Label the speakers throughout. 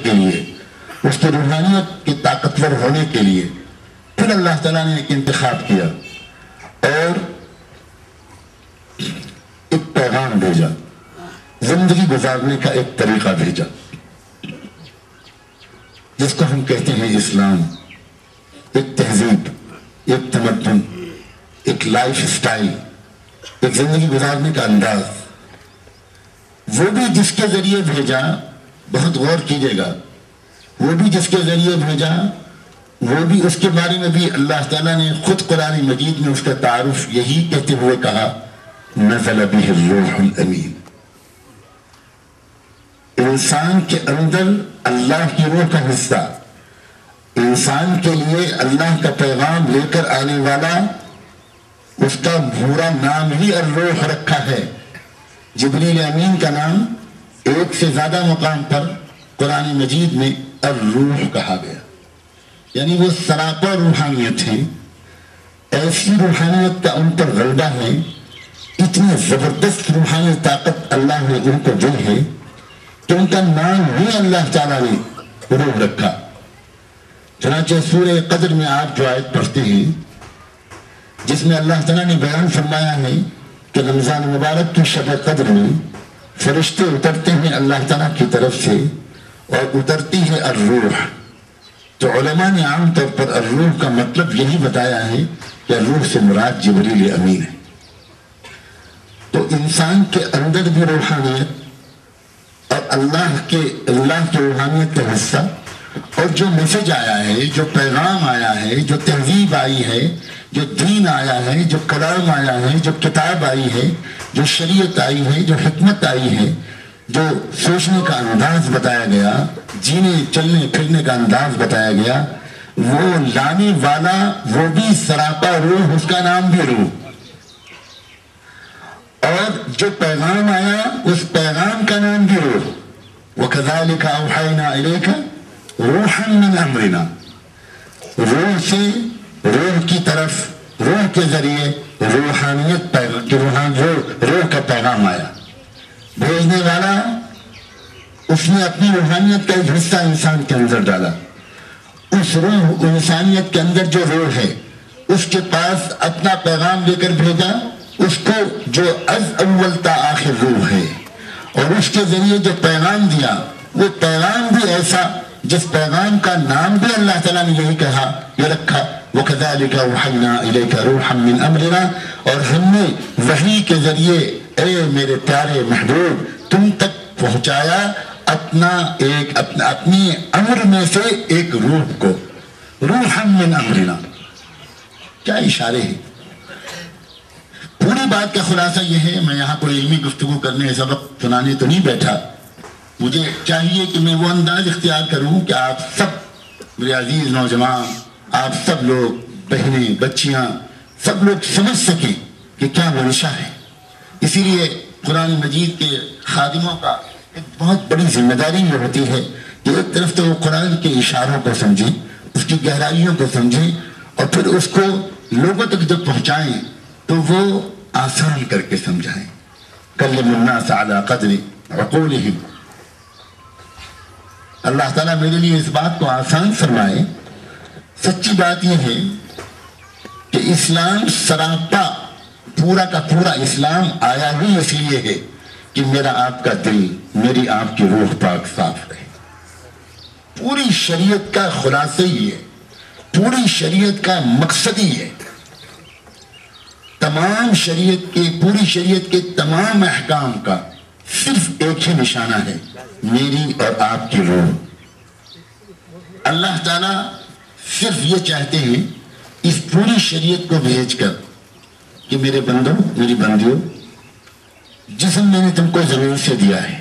Speaker 1: کے لیے، اس کی روحانیت کے طاقتور ہونے کے لیے پھر اللہ تعالیٰ نے ایک انتخاب کیا اور ایک پیغام بھیجا، زندگی گزارنے کا ایک طریقہ بھیجا، جس کو ہم کہتے ہیں اسلام۔ ایک تہذیب، ایک تمدن، ایک لائف سٹائل، ایک زندگی گزارنے کا انداز، وہ بھی جس کے ذریعے بھیجا، بہت غور کیجئے گا، وہ بھی جس کے ذریعے بھیجا، وہ بھی اس کے بارے میں بھی اللہ تعالیٰ نے خود قرآن مجید میں اس کا تعارف یہی کہتے ہوئے کہا، نزل بہ الروح الامین۔ انسان کے اندر اللہ کی روح کا حصہ، انسان کے لیے اللہ کا پیغام لے کر آنے والا، اس کا پورا نام ہی الروح رکھا ہے۔ جبریل امین کا نام ایک سے زیادہ مقام پر قرآن مجید میں الروح کہا گیا، یعنی وہ سراپا روحانیت ہے، ایسی روحانیت کا ان پر غلبہ ہے، اتنی زبردست روحانی طاقت اللہ نے ان کو دی ہے کہ ان کا نام ہی اللہ تعالیٰ نے روح رکھا۔ چنانچہ سورہ قدر میں آپ جو آیت پڑھتے ہیں جس میں اللہ تعالیٰ نے بیان فرمایا ہے کہ رمضان مبارک کی شب قدر میں فرشتے اترتے ہیں اللہ تعالیٰ کی طرف سے اور اترتی ہے الروح، تو علماء نے عام طور پر الروح کا مطلب یہی بتایا ہے کہ الروح سے مراد جبریل امین ہے۔ تو انسان کے اندر بھی روحانیت اور اللہ کی روحانیت کا حصہ، اور جو میسج آیا ہے، جو پیغام آیا ہے، جو تہذیب آئی ہے، جو دین آیا ہے، جو کلام آیا ہے، جو کتاب آئی ہے، جو شریعت آئی ہے، جو حکمت آئی ہے، جو سوچنے کا انداز بتایا گیا، جینے چلنے پھرنے کا انداز بتایا گیا، وہ لانے والا وہ بھی سراپا روح، اس کا نام بھی روح، اور جو پیغام آیا اس پیغام کا نام بھی روح۔ وَكَذَلِكَ أَوْحَيْنَا إِلَيْكَ رُوحًا مِّنْ أَمْرِنَا، روح سے روح کی طرف، روح کے ذریعے روحانیت روح کا پیغام آیا۔ بھیجنے والا اس نے اپنی روحانیت کا ایک حصہ انسان کے اندر ڈالا، اس روح انسانیت کے اندر جو روح ہے اس کے پاس اپنا پیغام لے کر بھیجا، اس کو جو از اول تا آخر روح ہے، اور اس کے ذریعے جو پیغام دیا وہ پیغام بھی ایسا جس پیغام کا نام بھی اللہ تعالیٰ نے یہی کہا، یہ رکھا، وَكَذَلِكَ أَوْحَيْنَا إِلَيْكَ رُوحًا مِّنْ أَمْرِنَا، اور ہم نے وحی کے ذریعے اے میرے پیارے محبوب تم تک پہنچایا اپنی امر میں سے ایک روح کو، روحًا مِّنْ أَمْرِنَا۔ کیا اشارے ہیں؟ پوری بات کا خلاصہ یہ ہے، میں یہاں کوئی علمی گفتگو کرنے سبق سنانے تو نہیں بیٹھا، مجھے چاہیے کہ میں وہ انداز اختیار کروں کہ آپ سب میرے عزیز نوجوان، آپ سب لوگ، بہنیں، بچیاں، سب لوگ سمجھ سکیں کہ کیا منشا ہے۔ اسی لیے قرآن مجید کے خادموں کا ایک بہت بڑی ذمہ داری یہ ہوتی ہے کہ ایک طرف تو وہ قرآن کے اشاروں کو سمجھیں، اس کی گہرائیوں کو سمجھیں، اور پھر اس کو لوگوں تک جب پہنچائیں تو وہ آسان کر کے سمجھائیں۔ کلم الناس علی قدر عقولہم، اللہ تعالیٰ میرے لیے اس بات کو آسان فرمائے۔ سچی بات یہ ہے کہ اسلام سراپا، پورا کا پورا اسلام آیا ہی اس لیے ہے کہ میرا آپ کا دل، میری آپ کی روح پاک صاف رہے۔ پوری شریعت کا خلاصہ ہی ہے، پوری شریعت کا مقصد ہی ہے، تمام شریعت کے، پوری شریعت کے تمام احکام کا صرف ایک ہی نشانہ ہے، میری اور آپ کی روح۔ اللہ تعالیٰ صرف یہ چاہتے ہیں اس پوری شریعت کو بھیج کر کہ میرے بندوں، میری بندیوں، جسم میں نے تم کو زمین سے دیا ہے،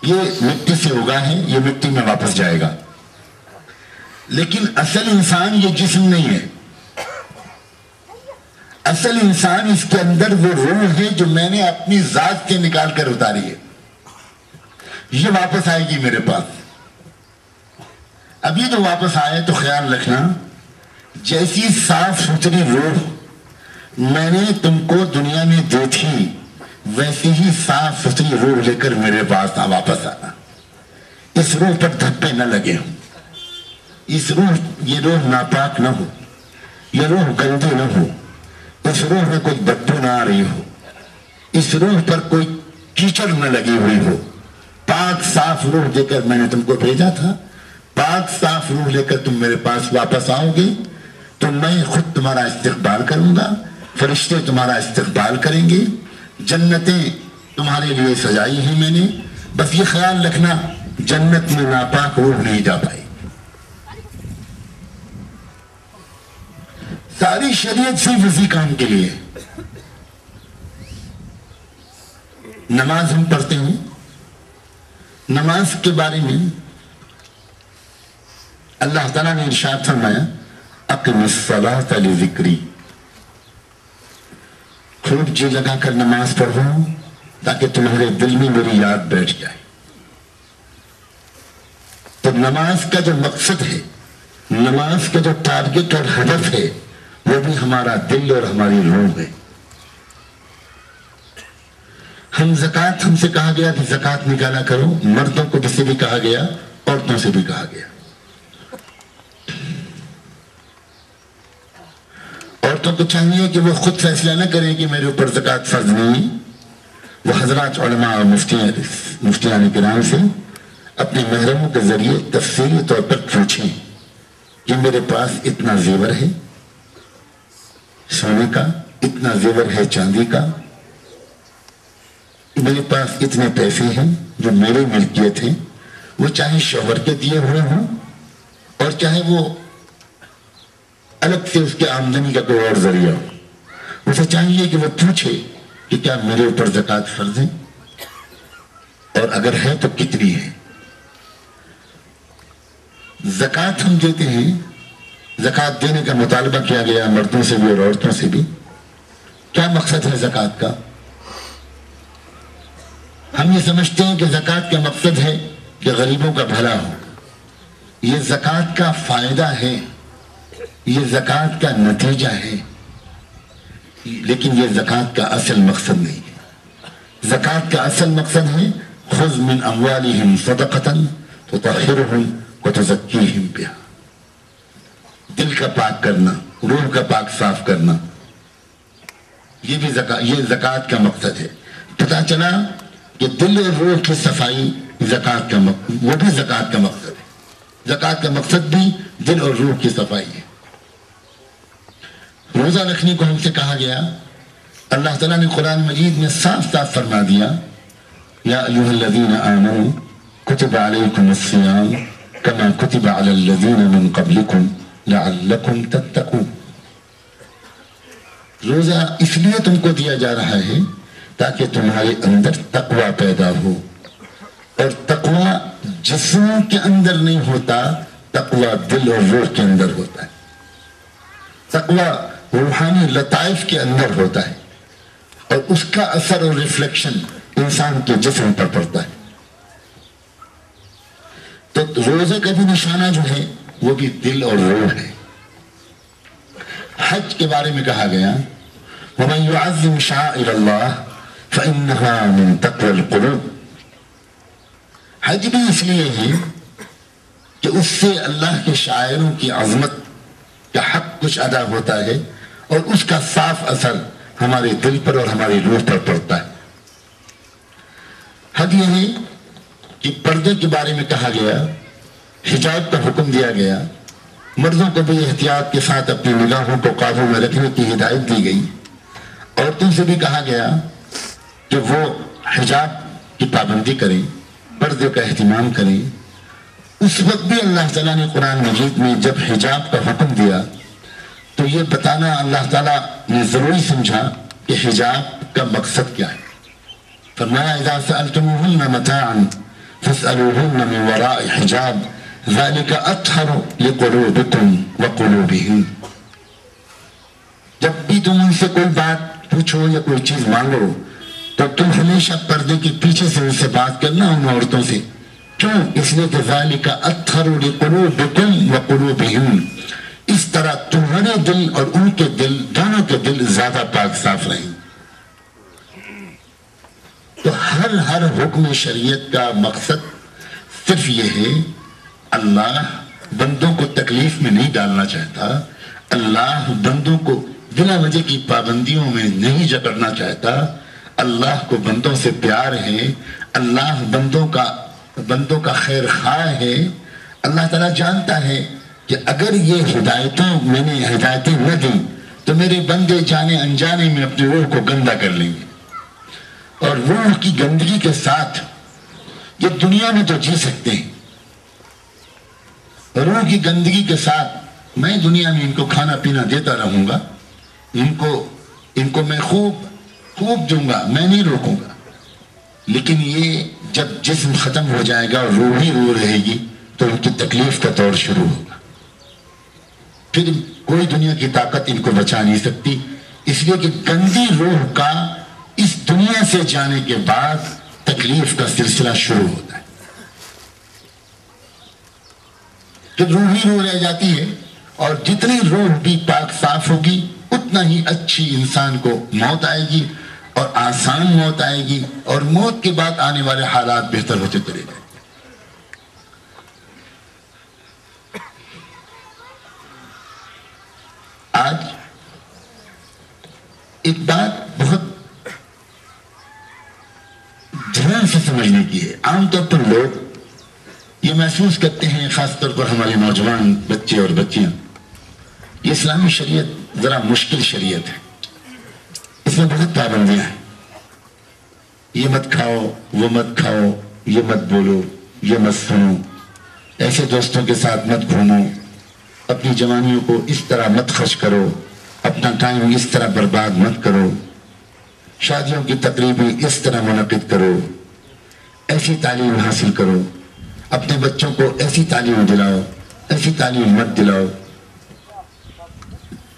Speaker 1: یہ مٹی سے اگا ہے، یہ مٹی میں واپس جائے گا، لیکن اصل انسان یہ جسم نہیں ہے، اصل انسان اس کے اندر وہ روح ہے جو میں نے اپنی ذات سے نکال کر اتاری ہے، یہ واپس آئے گی میرے پاس۔ اب یہ جو واپس آئے تو خیال رکھنا، جیسی صاف ستھری روح میں نے تم کو دنیا میں دی تھی، ویسی ہی صاف ستھری روح لے کر میرے پاس واپس آنا۔ اس روح پر دھبے نہ لگے ہوں، یہ روح ناپاک نہ ہو، یہ روح گندی نہ ہو، اس روح میں کوئی بدبو نہ آ رہی ہو، اس روح پر کوئی کیچڑ نہ لگی ہوئی ہو۔ پاک صاف روح دے کر میں نے تم کو بھیجا تھا، پاک صاف روح لے کر تم میرے پاس واپس آؤ گے تو میں خود تمہارا استقبال کروں گا، فرشتے تمہارا استقبال کریں گے، جنتیں تمہارے لیے سجائی ہیں میں نے۔ بس یہ خیال رکھنا جنت میں ناپاک روح نہیں جا پائے۔ ساری شریعت صرف اسی کام کے لیے۔ نماز ہم پڑھتے ہیں، نماز کے بارے میں اللہ تعالیٰ نے ارشاد فرمایا اقم الصلاۃ لذکری، خوب جی لگا کر نماز پڑھو تاکہ تمہارے دل میں میری یاد بیٹھ جائے۔ تو نماز کا جو مقصد ہے، نماز کا جو ٹارگٹ اور ہدف ہے، وہ بھی ہمارا دل اور ہماری روح ہے۔ زکوٰۃ ہم سے کہا گیا کہ زکوٰۃ نکالا کرو، مردوں کو سے بھی کہا گیا، عورتوں سے بھی کہا گیا۔ عورتوں کو چاہیے کہ وہ خود فیصلہ نہ کریں کہ میرے اوپر زکوٰۃ فرض نہیں ہے، وہ حضرات علماء اور مفتیان کرام سے اپنے محرموں کے ذریعے تفصیلی طور پر پوچھیں کہ میرے پاس اتنا زیور ہے سونے کا، اتنا زیور ہے چاندی کا، میرے پاس اتنے پیسے ہیں جو میرے ملکیت ہیں، وہ چاہے شوہر کے دیے ہوئے ہوں اور چاہے وہ الگ سے اس کے آمدنی کا کوئی اور ذریعہ ہو، اسے چاہیے کہ وہ پوچھے کہ کیا میرے اوپر زکوٰۃ فرض ہے، اور اگر ہے تو کتنی ہے۔ زکوٰۃ ہم دیتے ہیں، زکوٰۃ دینے کا مطالبہ کیا گیا مردوں سے بھی اور عورتوں سے بھی۔ کیا مقصد ہے زکوٰۃ کا؟ ہم یہ سمجھتے ہیں کہ زکوٰۃ کا مقصد ہے کہ غریبوں کا بھلا ہو، یہ زکوٰۃ کا فائدہ ہے، یہ زکوٰۃ کا نتیجہ ہے، لیکن یہ زکوٰۃ کا اصل مقصد نہیں ہے۔ زکوٰۃ کا اصل مقصد ہے خذ من اموالہم صدقۃ تطہرہم وتزکیہم بہا، دل کا پاک کرنا، روح کا پاک صاف کرنا، یہ زکوٰۃ کا مقصد ہے۔ پتہ چلا کہ دل اور روح کی صفائی زکوٰۃ کا وہ بھی زکوٰۃ کا مقصد ہے۔ زکوٰۃ کا مقصد بھی دل اور روح کی صفائی ہے۔ روزہ رکھنے کو ہم سے کہا گیا، اللہ تعالیٰ نے قرآن مجید میں صاف صاف فرما دیا یا ایھا الذین آمنوا کتب علیکم الصیام کما کتب علی الذین من قبلکم لعلکم تتقون۔ روزہ اس لیے تم کو دیا جا رہا ہے تاکہ تمہارے اندر تقوی پیدا ہو، اور تقوی جسم کے اندر نہیں ہوتا، تقوی دل اور روح کے اندر ہوتا ہے، تقوی روحانی لطائف کے اندر ہوتا ہے، اور اس کا اثر اور ریفلیکشن انسان کے جسم پر پڑتا ہے۔ تو روزے کا بھی نشانہ جو ہے وہ بھی دل اور روح ہے۔ حج کے بارے میں کہا گیا وَمَن يُعَظِّمْ شَعَائِرَ اللَّهِ فَإِنَّهَا مِن تَقْوَى الْقُلُوبِ۔ حج بھی اس لیے ہے کہ اس سے اللہ کے شاعروں کی عظمت کا حق کچھ ادا ہوتا ہے، اور اس کا صاف اثر ہمارے دل پر اور ہماری روح پر پڑتا ہے۔ حج یہ ہے کہ پردے کے بارے میں کہا گیا، حجاب کا حکم دیا گیا، مردوں کو بھی احتیاط کے ساتھ اپنی نگاہوں کو قابو میں رکھنے کی ہدایت دی گئی، عورتوں سے بھی کہا گیا کہ وہ حجاب کی پابندی کریں، پردے کا اہتمام کریں۔ اس وقت بھی اللہ تعالیٰ نے قرآن مجید میں جب حجاب کا حکم دیا تو یہ بتانا اللہ تعالیٰ نے ضروری سمجھا کہ حجاب کا مقصد کیا ہے۔ فرمایا اذا سألتموهن متاعا فاسألوهن من وراء حجاب ذلك اطہر لقلوبکم وقلوبہم۔ جب بھی تم ان سے کوئی بات پوچھو یا کوئی چیز مانگو تو تم ہمیشہ پردے کے پیچھے سے ان سے بات کرنا، ان عورتوں سے۔ کیوں؟ اس لیے کہ ذالک اطہر لقلوبکم وقلوبہم، اس طرح تمہارے دل اور ان کے دل، دونوں کے دل زیادہ پاک صاف رہیں۔ تو ہر حکم شریعت کا مقصد صرف یہ ہے اللہ بندوں کو تکلیف میں نہیں ڈالنا چاہتا، اللہ بندوں کو بلا وجہ کی پابندیوں میں نہیں جکڑنا چاہتا، اللہ کو بندوں سے پیار ہے، اللہ بندوں کا خیر خواہ ہے۔ اللہ تعالیٰ جانتا ہے کہ اگر یہ میں نے ہدایتیں نہ دیں تو میرے بندے جانے انجانے میں اپنی روح کو گندا کر لیں گے، اور روح کی گندگی کے ساتھ یہ دنیا میں تو جی سکتے ہیں، روح کی گندگی کے ساتھ میں دنیا میں ان کو کھانا پینا دیتا رہوں گا، ان کو میں خوب دوں گا، میں نہیں روکوں گا، لیکن یہ جب جسم ختم ہو جائے گا اور روح ہی روح رہے گی تو ان کی تکلیف کا دور شروع ہوگا، پھر کوئی دنیا کی طاقت ان کو بچا نہیں سکتی، اس لیے کہ گندی روح کا اس دنیا سے جانے کے بعد تکلیف کا سلسلہ شروع ہوتا ہے، پھر روح ہی روح رہ جاتی ہے، اور جتنی روح بھی پاک صاف ہوگی اتنا ہی اچھی انسان کو موت آئے گی، اور آسان موت آئے گی، اور موت کے بعد آنے والے حالات بہتر ہوتے چلے جائیں گے۔ آج ایک بات بہت دھیان سے سمجھنے کی ہے۔ عام طور پر لوگ یہ محسوس کرتے ہیں، خاص طور پر ہمارے نوجوان بچے اور بچیاں، یہ اسلامی شریعت ذرا مشکل شریعت ہے، اس میں بہت پابندیاں ہیں، یہ مت کھاؤ، وہ مت کھاؤ، یہ مت بولو، یہ مت سنو، ایسے دوستوں کے ساتھ مت گھومو، اپنی جوانیوں کو اس طرح مت خرچ کرو، اپنا ٹائم اس طرح برباد مت کرو، شادیوں کی تقریبیں اس طرح منعقد کرو، ایسی تعلیم حاصل کرو، اپنے بچوں کو ایسی تعلیم دلاؤ، ایسی تعلیم مت دلاؤ۔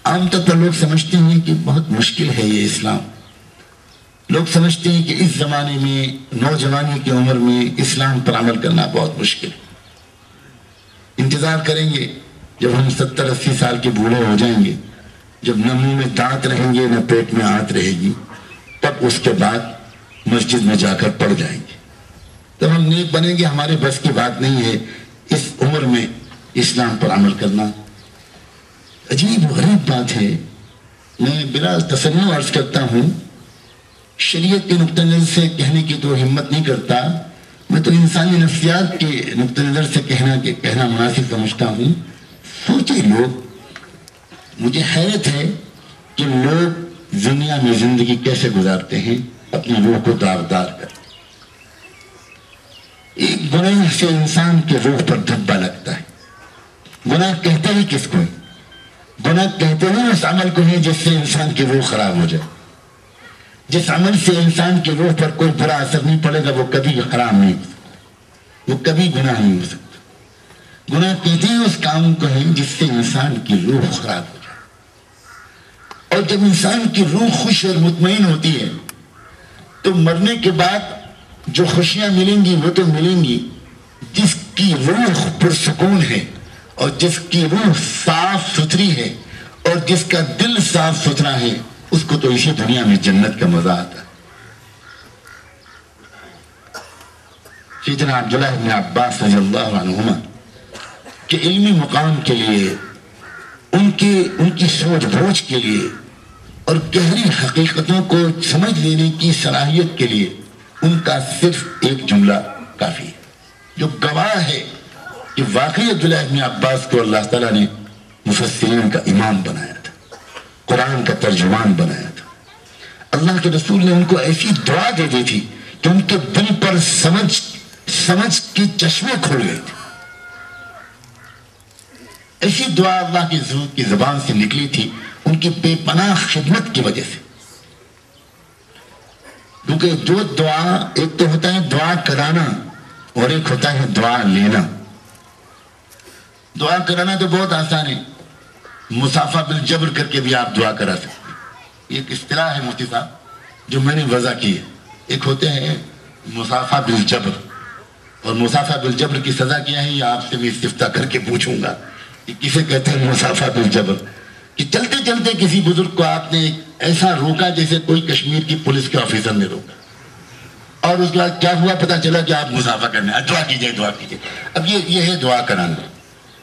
Speaker 1: عام طور پر لوگ سمجھتے ہیں کہ بہت مشکل ہے یہ اسلام، لوگ سمجھتے ہیں کہ اس زمانے میں نوجوانی کی عمر میں اسلام پر عمل کرنا بہت مشکل ہے، انتظار کریں گے جب ہم 70-80 سال کے بوڑھے ہو جائیں گے، جب نہ منہ میں دانت رہیں گے نہ پیٹ میں آنت رہے گی، تب اس کے بعد مسجد میں جا کر پڑھ جائیں گے، تب ہم نیک بنیں گے۔ ہمارے بس کی بات نہیں ہے اس عمر میں اسلام پر عمل کرنا۔ عجیب غریب بات ہے، میں بلا تصنع عرض کرتا ہوں، شریعت کے نقطہ نظر سے کہنے کی تو ہمت نہیں کرتا، میں تو انسانی نفسیات کے نقطہ نظر سے کہنا مناسب سمجھتا ہوں۔ سوچے لوگ، مجھے حیرت ہے کہ لوگ دنیا میں زندگی کیسے گزارتے ہیں اپنی روح کو داغدار کر۔ ایک گناہ سے انسان کے روح پر دھبا لگتا ہے۔ گناہ کہتے ہی کس کو ہے؟ گناہ کہتے ہی اس عمل کو ہے جس سے انسان کی روح خراب ہو جائے، جس عمل سے انسان کی روح پر کوئی برا اثر نہیں پڑے گا وہ کبھی حرام نہیں ہو سکتا، وہ کبھی گناہ نہیں ہو سکتا۔ گناہ کہتے ہیں اس کام کو ہے جس سے انسان کی روح خراب ہو جائے، اور جب انسان کی روح خوش اور مطمئن ہوتی ہے تو مرنے کے بعد جو خوشیاں ملیں گی وہ تو ملیں گی، جس کی روح پرسکون ہے اور جس کی روح صاف ستھری ہے اور جس کا دل صاف ستھرا ہے، اس کو تو اسی دنیا میں جنت کا مزہ آتا ہے۔ سیدنا عبداللہ بن عباس رضی اللہ عنہما کہ علمی مقام کے لیے، ان کی سوچ بوجھ کے لیے اور گہری حقیقتوں کو سمجھ لینے کی صلاحیت کے لیے ان کا صرف ایک جملہ کافی ہے، جو گواہ ہے کہ واقعی عبداللہ بن عباس کو اللہ تعالیٰ نے مفسرین کا امام بنایا تھا، قرآن کا ترجمان بنایا تھا۔ اللہ کے رسول نے ان کو ایسی دعا دے دی تھی کہ ان کے دل پر سمجھ کی چشمے کھل گئے تھے، ایسی دعا اللہ کی زبان سے نکلی تھی ان کی بے پناہ خدمت کی وجہ سے۔ کیونکہ جو دعا، ایک تو ہوتا ہے دعا کرانا اور ایک ہوتا ہے دعا لینا۔ دعا کرانا تو بہت آسان ہے، مسافہ بالجبر کر کے بھی آپ دعا کرا سکتے ہیں، ایک اصطلاح ہے مفتی صاحب جو میں نے وضع کی ہے۔ ایک ہوتے ہیں مسافہ بالجبر، اور مسافہ بالجبر کی سزا کیا ہے یہ آپ سے میں استفتاء کر کے پوچھوں گا کہ کسے کہتے ہیں مسافہ بالجبر، کہ چلتے چلتے کسی بزرگ کو آپ نے ایسا روکا جیسے کوئی کشمیر کی پولیس کے آفیسر نے روکا، اور اس کے بعد کیا ہوا پتہ چلا کہ آپ مسافہ کرنے دعا کیجئے دعا کیجئے. اب یہ ہے دعا کرانا.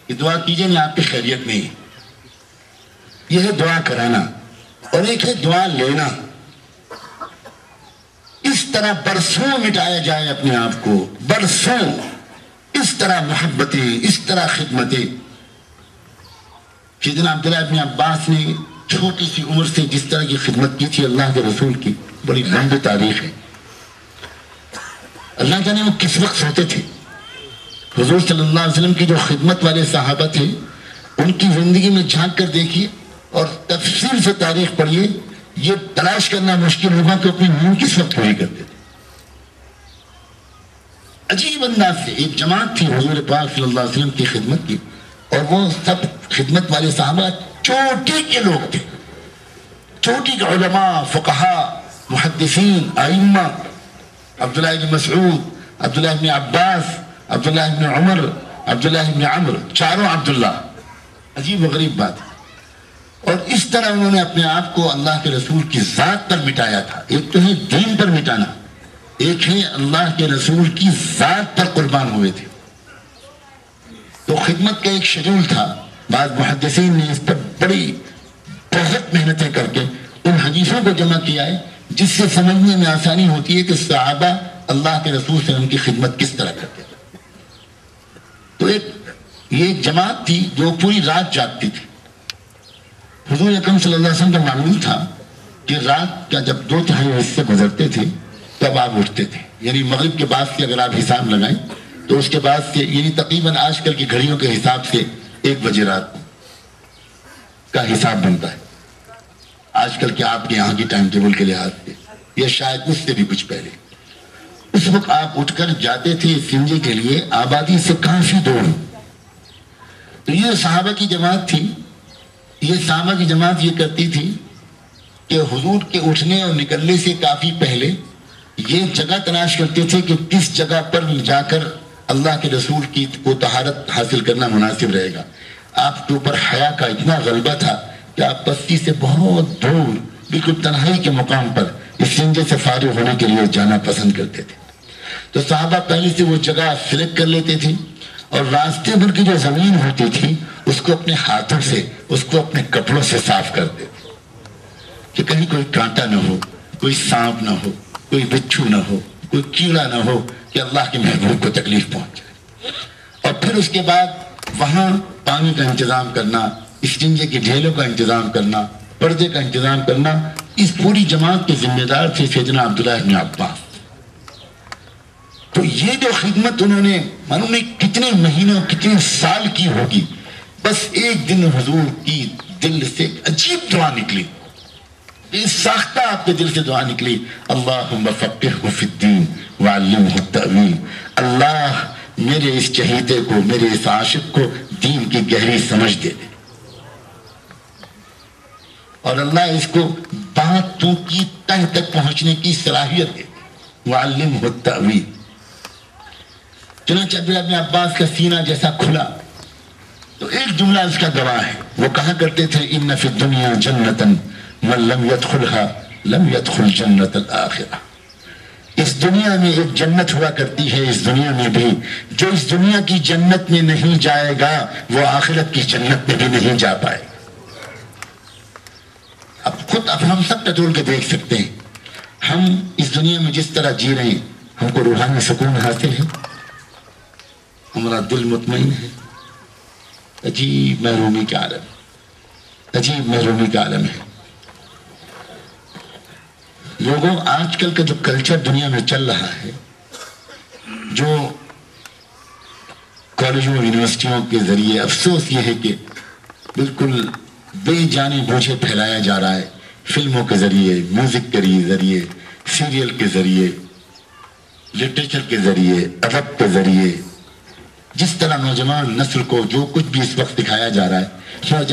Speaker 1: یہ دعا کیجئے نہیں آپ کی خیریت نہیں ہے. یہ ہے دعا کرانا. اور ایک ہے دعا لینا. اس طرح برسوں مٹایا جائے اپنے آپ کو, برسوں اس طرح محبتیں, اس طرح خدمتیں. سیدنا عبداللہ ابن عباس نے چھوٹی سی عمر سے جس طرح کی خدمت کی تھی اللہ کے رسول کی, بڑی لمبی تاریخ ہے. اللہ جانے وہ کس وقت سوتے تھے. حضور صلی اللہ علیہ وسلم کی جو خدمت والے صحابہ تھے ان کی زندگی میں جھانک کر دیکھیے اور تفصیل سے تاریخ پڑھیے, یہ تلاش کرنا مشکل ہوگا کہ اپنی نیند کس وقت پوری کرتے تھے. عجیب انداز سے ایک جماعت تھی حضور پاک صلی اللہ علیہ وسلم کی خدمت کی, اور وہ سب خدمت والے صحابہ چوٹی کے لوگ تھے, چوٹی کے علماء, فقہاء, محدثین, ائمہ. عبداللہ ابن مسعود, عبداللہ ابن عباس, عبداللہ ابن عمر, عبداللہ ابن عمر, چاروں عبداللہ. عجیب و غریب بات. اور اس طرح انہوں نے اپنے آپ کو اللہ کے رسول کی ذات پر مٹایا تھا. ایک تو ہے دین پر مٹانا, ایک ہے اللہ کے رسول کی ذات پر قربان ہوئے تھے. تو خدمت کا ایک شیڈول تھا. بعض محدثین نے اس پر بڑی بہت محنتیں کر کے ان حدیثوں کو جمع کیا ہے جس سے سمجھنے میں آسانی ہوتی ہے کہ صحابہ اللہ کے رسول سے ان کی خدمت کس طرح کرتے تھے. تو یہ جماعت تھی جو پوری رات جاگتی تھی. حضور اکرم صلی اللہ علیہ وسلم کا معمول تھا کہ رات کا جب 2/3 حصے گزرتے تھے تب آپ اٹھتے تھے. یعنی مغرب کے بعد سے اگر آپ حساب لگائیں تو اس کے بعد سے یعنی تقریباً آج کل کی گھڑیوں کے حساب سے 1 بجے رات کا حساب بنتا ہے آج کل کے آپ کے یہاں کی ٹائم ٹیبل کے لحاظ سے, یا شاید اس سے بھی کچھ پہلے. اس وقت آپ اٹھ کر جاتے تھے سنجے کے لیے آبادی سے کافی دور. تو یہ صحابہ کی جماعت تھی. یہ صحابہ کی جماعت یہ کرتی تھی کہ حضور کے اٹھنے اور نکلنے سے کافی پہلے یہ جگہ تلاش کرتے تھے کہ کس جگہ پر جا کر اللہ کے رسول کی کو طہارت حاصل کرنا مناسب رہے گا. آپ کے اوپر حیا کا اتنا غلبہ تھا کہ آپ بستی سے بہت دور بالکل تنہائی کے مقام پر اس سنجے سے فارغ ہونے کے لیے جانا پسند کرتے تھے. تو صحابہ پہلے سے وہ جگہ سلیکٹ کر لیتے تھے اور راستے بھر کی جو زمین ہوتی تھی اس کو اپنے ہاتھوں سے, اس کو اپنے کپڑوں سے صاف کرتے تھے کہ کہیں کوئی کانٹا نہ ہو, کوئی سانپ نہ ہو, کوئی بچھو نہ ہو, کوئی کیڑا نہ ہو کہ اللہ کے محبوب کو تکلیف پہنچ جائے. اور پھر اس کے بعد وہاں پانی کا انتظام کرنا, استنجے کی ڈھیلوں کا انتظام کرنا, پردے کا انتظام کرنا, اس پوری جماعت کے ذمہ دار تھے سیدنا عبداللہ ابن عباس. تو یہ جو خدمت انہوں نے معلوم نہیں کتنے مہینوں کتنے سال کی ہوگی, بس ایک دن حضور کی دل سے عجیب دعا نکلی, ساختہ آپ کے دل سے دعا نکلی, اللہم فقہہ فی الدین وعلمہ التأویل. اللہ میرے اس چہیتے کو, میرے اس عاشق کو دین کی گہری سمجھ دے دے, اور اللہ اس کو باتوں کی تہ تک پہنچنے کی صلاحیت دے دے. وعلمہ التأویل. چنانچہ عبداللہ ابن عباس کا سینہ جیسا کھلا تو ایک جملہ اس کا گواہ ہے. وہ کہا کرتے تھے ان فی الدنیا جنتا من لم يدخلها لم يدخل جنت الآخرہ. اس دنیا میں ایک جنت ہوا کرتی ہے, اس دنیا میں بھی جو اس دنیا کی جنت میں نہیں جائے گا وہ آخرت کی جنت میں بھی نہیں جا پائے. اب ہم سب ٹٹول کے دیکھ سکتے ہیں, ہم اس دنیا میں جس طرح جی رہے ہیں ہم کو روحانی سکون حاصل ہے, ہمارا دل مطمئن ہے. عجیب محرومی کا عالم, عجیب محرومی کا عالم ہے. لوگوں آج کل کا جو کلچر دنیا میں چل رہا ہے, جو کالجوں یونیورسٹیوں کے ذریعے, افسوس یہ ہے کہ بالکل بے جانے بوجھے پھیلایا جا رہا ہے, فلموں کے ذریعے, میوزک کے ذریعے, سیریل کے ذریعے, لٹریچر کے ذریعے, ادب کے ذریعے. جس طرح نوجوان نسل کو جو کچھ بھی اس وقت دکھایا جا رہا ہے